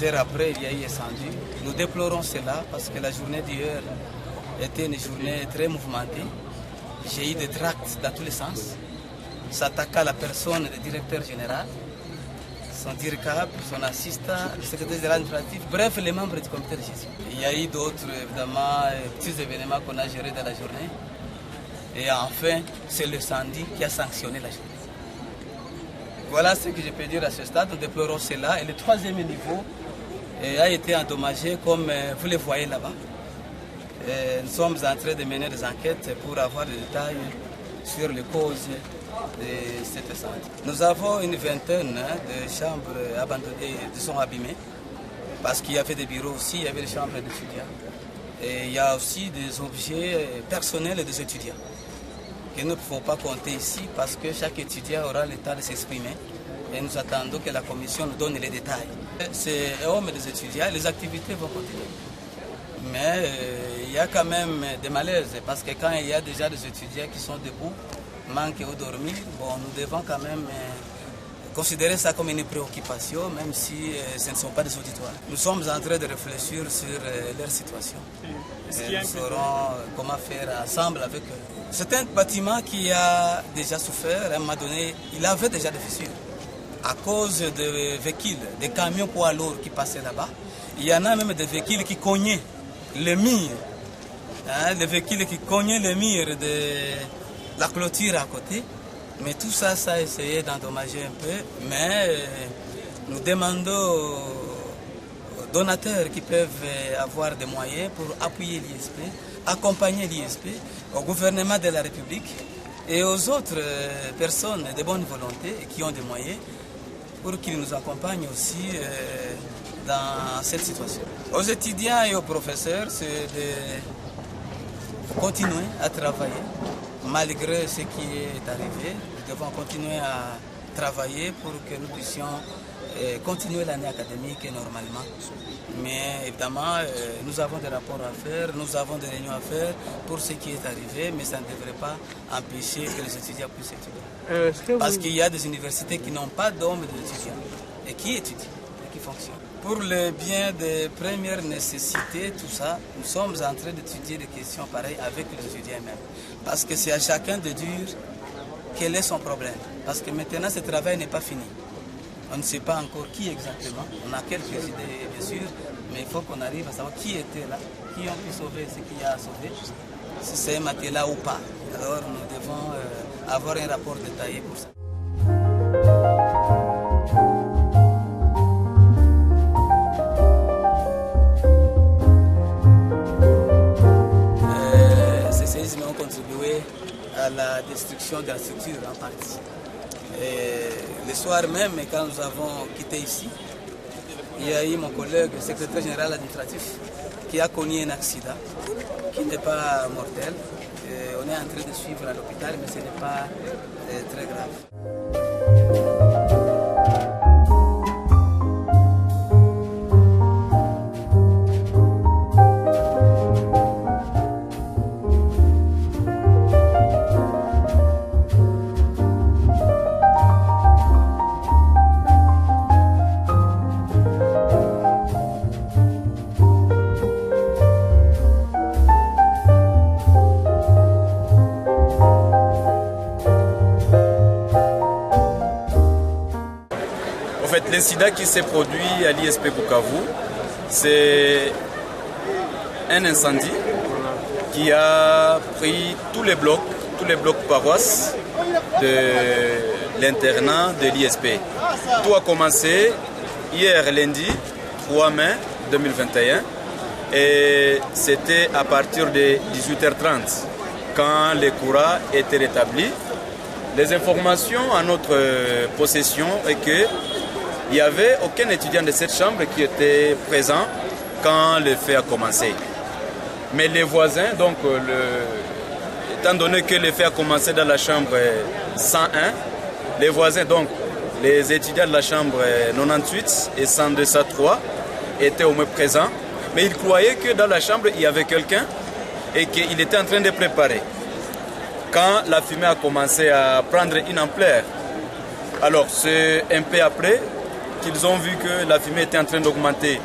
2 heures après, il y a eu incendie. Nous déplorons cela parce que la journée d'hier était une journée très mouvementée. J'ai eu des tracts dans tous les sens. S'attaquant à la personne du directeur général, son directeur, son assistant, le secrétaire général administratif, bref, les membres du comité de gestion. Il y a eu d'autres, évidemment, petits événements qu'on a gérés dans la journée. Et enfin, c'est le samedi qui a sanctionné la journée. Voilà ce que je peux dire à ce stade. Nous déplorons cela. Et le 3e niveau a été endommagé, comme vous le voyez là-bas. Nous sommes en train de mener des enquêtes pour avoir des détails sur les causes de cet incendie. Nous avons une vingtaine de chambres abandonnées, qui sont abîmées, parce qu'il y avait des bureaux aussi, il y avait des chambres d'étudiants. Et il y a aussi des objets personnels des étudiants que nous ne pouvons pas compter ici parce que chaque étudiant aura le temps de s'exprimer et nous attendons que la commission nous donne les détails. C'est homme des étudiants, les activités vont continuer. Mais il y a quand même des malaises parce que quand il y a déjà des étudiants qui sont debout, manquent ou dormir, bon, nous devons quand même considérer ça comme une préoccupation, même si ce ne sont pas des auditoires. Nous sommes en train de réfléchir sur leur situation. Nous saurons comment faire ensemble avec eux. C'est un bâtiment qui a déjà souffert. À un moment donné, il avait déjà des fissures à cause des véhicules, des camions poids lourds qui passaient là-bas. Il y en a même des véhicules qui cognaient les murs, des véhicules qui cognaient les murs de la clôture à côté. Mais tout ça, ça a essayé d'endommager un peu. Mais nous demandons aux donateurs qui peuvent avoir des moyens pour appuyer l'ISP, accompagner l'ISP, au gouvernement de la République et aux autres personnes de bonne volonté qui ont des moyens pour qu'ils nous accompagnent aussi dans cette situation. Aux étudiants et aux professeurs, c'est de continuer à travailler. Malgré ce qui est arrivé, nous devons continuer à travailler pour que nous puissions continuer l'année académique normalement. Mais évidemment, nous avons des rapports à faire, nous avons des réunions à faire pour ce qui est arrivé, mais ça ne devrait pas empêcher que les étudiants puissent étudier. Parce qu'il y a des universités qui n'ont pas d'hommes d'étudiants et qui étudient et qui fonctionnent. Pour le bien des premières nécessités, tout ça, nous sommes en train d'étudier des questions pareilles avec les étudiants eux-mêmes. Parce que c'est à chacun de dire quel est son problème. Parce que maintenant, ce travail n'est pas fini. On ne sait pas encore qui exactement. On a quelques idées, bien sûr, mais il faut qu'on arrive à savoir qui était là, qui ont pu sauver ce qu'il y a à sauver, si c'est un matelas ou pas. Alors, nous devons avoir un rapport détaillé pour ça. Ces séismes ont contribué à la destruction de la structure en partie. Et le soir même, quand nous avons quitté ici, il y a eu mon collègue, le secrétaire général administratif, qui a connu un accident qui n'est pas mortel. Et on est en train de suivre à l'hôpital, mais ce n'est pas très grave. L'incident qui s'est produit à l'ISP Bukavu, c'est un incendie qui a pris tous les blocs paroisses de l'internat de l'ISP. Tout a commencé hier lundi 3 mai 2021 et c'était à partir de 18h30 quand le courant était rétabli. Les informations à notre possession est que il n'y avait aucun étudiant de cette chambre qui était présent quand le fait a commencé. Mais les voisins, donc, étant donné que le fait a commencé dans la chambre 101, les voisins, donc, les étudiants de la chambre 98 et 102, 103 étaient au moins présents. Mais ils croyaient que dans la chambre, il y avait quelqu'un et qu'il était en train de préparer. Quand la fumée a commencé à prendre une ampleur, alors c'est un peu après, qu'ils ont vu que la fumée était en train d'augmenter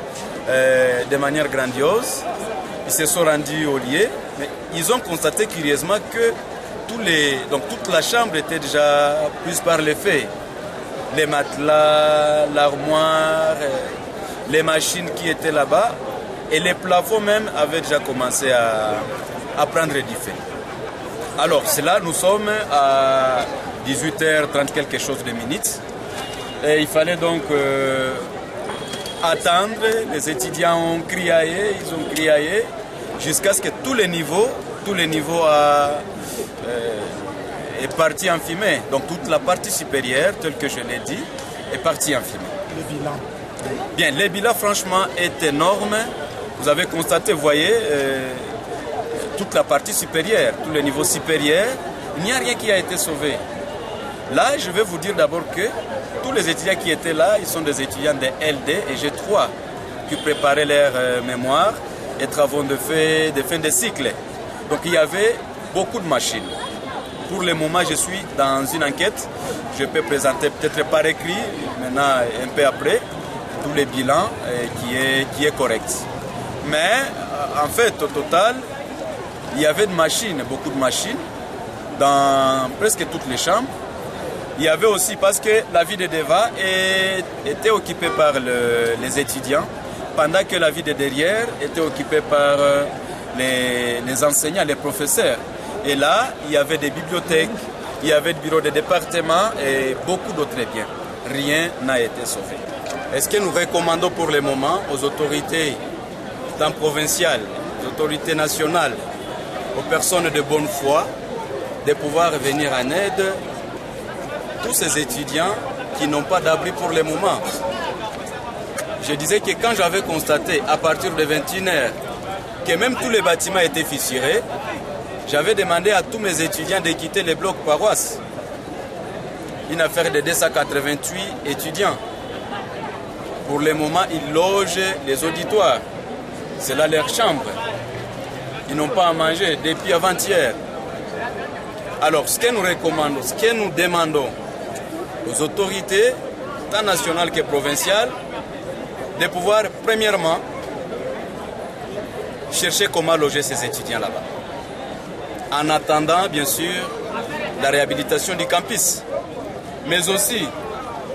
de manière grandiose, ils se sont rendus au lieu, mais ils ont constaté curieusement que toute la chambre était déjà prise par les feux. Les matelas, l'armoire, les machines qui étaient là-bas, et les plafonds même avaient déjà commencé à prendre du feu. Alors, c'est là, nous sommes à 18h30 quelque chose de minutes. Et il fallait donc attendre. Les étudiants ont criaillé, ils ont criaillé, jusqu'à ce que tous les niveaux est parti en fumée. Donc toute la partie supérieure, telle que je l'ai dit, est partie en fumée. Le bilan? Bien, le bilan franchement est énorme. Vous avez constaté, vous voyez, toute la partie supérieure, tous les niveaux supérieurs, il n'y a rien qui a été sauvé. Là, je vais vous dire d'abord que tous les étudiants qui étaient là, ils sont des étudiants de LD et G3 qui préparaient leur mémoire et travaux de fin de cycle. Donc il y avait beaucoup de machines. Pour le moment, je suis dans une enquête. Je peux présenter peut-être par écrit, maintenant un peu après, tous les bilans qui est correct. Mais en fait, au total, il y avait beaucoup de machines, dans presque toutes les chambres. Il y avait aussi, parce que la vie de Deva était occupée par les étudiants, pendant que la vie de derrière était occupée par les enseignants, les professeurs. Et là, il y avait des bibliothèques, il y avait des bureaux de département et beaucoup d'autres biens. Rien n'a été sauvé. Est-ce que nous recommandons pour le moment aux autorités tant provinciales, aux autorités nationales, aux personnes de bonne foi, de pouvoir venir en aide tous ces étudiants qui n'ont pas d'abri pour le moment? Je disais que quand j'avais constaté à partir de 21h que même tous les bâtiments étaient fissurés, j'avais demandé à tous mes étudiants de quitter les blocs paroisses. Une affaire de 288 étudiants. Pour le moment, ils logent les auditoires. C'est là leur chambre. Ils n'ont pas à manger depuis avant-hier. Alors, ce que nous recommandons, ce que nous demandons aux autorités, tant nationales que provinciales, de pouvoir, premièrement, chercher comment loger ces étudiants là-bas. En attendant, bien sûr, la réhabilitation du campus. Mais aussi,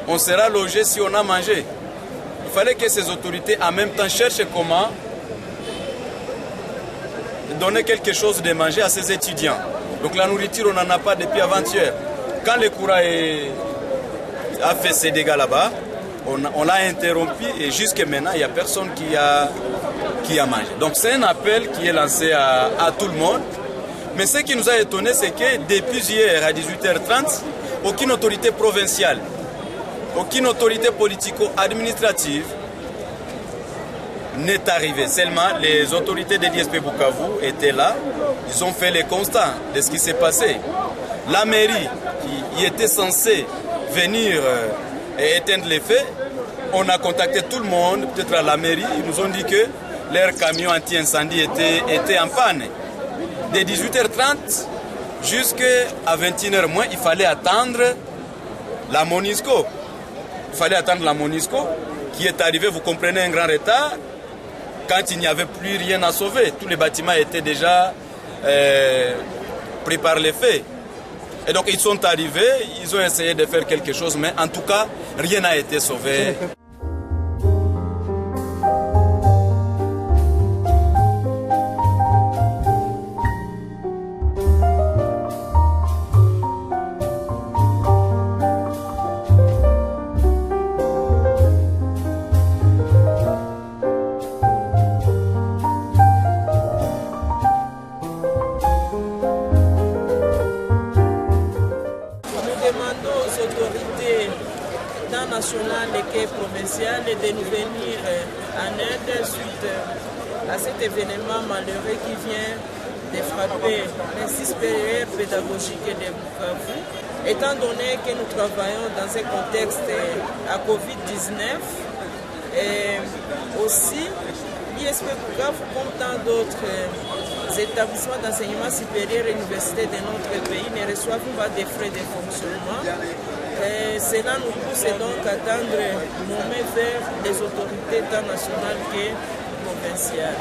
on sera logé si on a mangé. Il fallait que ces autorités, en même temps, cherchent comment donner quelque chose de manger à ces étudiants. Donc la nourriture, on n'en a pas depuis avant-hier. Quand le courant a fait ces dégâts là-bas, on l'a interrompu et jusqu'à maintenant, il n'y a personne qui a mangé. Donc c'est un appel qui est lancé à tout le monde. Mais ce qui nous a étonné, c'est que depuis hier à 18h30, aucune autorité provinciale, aucune autorité politico-administrative n'est arrivée. Seulement, les autorités de l'ISP Bukavu étaient là. Ils ont fait les constats de ce qui s'est passé. La mairie, qui était censée venir et éteindre les feux, on a contacté tout le monde, peut-être à la mairie. Ils nous ont dit que leur camion anti-incendie était en panne. De 18h30 jusqu'à 21h moins, il fallait attendre la Monisco. Il fallait attendre la Monisco qui est arrivée, vous comprenez, un grand retard. Quand il n'y avait plus rien à sauver, tous les bâtiments étaient déjà pris par les feux. Et donc ils sont arrivés, ils ont essayé de faire quelque chose, mais en tout cas, rien n'a été sauvé. et provinciales de nous venir en aide suite à cet événement malheureux qui vient de frapper l'Institut supérieur pédagogique de Bukavu. Étant donné que nous travaillons dans un contexte à Covid-19, et aussi l'ISP Bukavu, comme tant d'autres établissements d'enseignement supérieur et universités de notre pays, ne reçoivent pas de frais de fonctionnement. Cela nous pousse donc à tendre nos mains vers les autorités tant nationales que provinciales.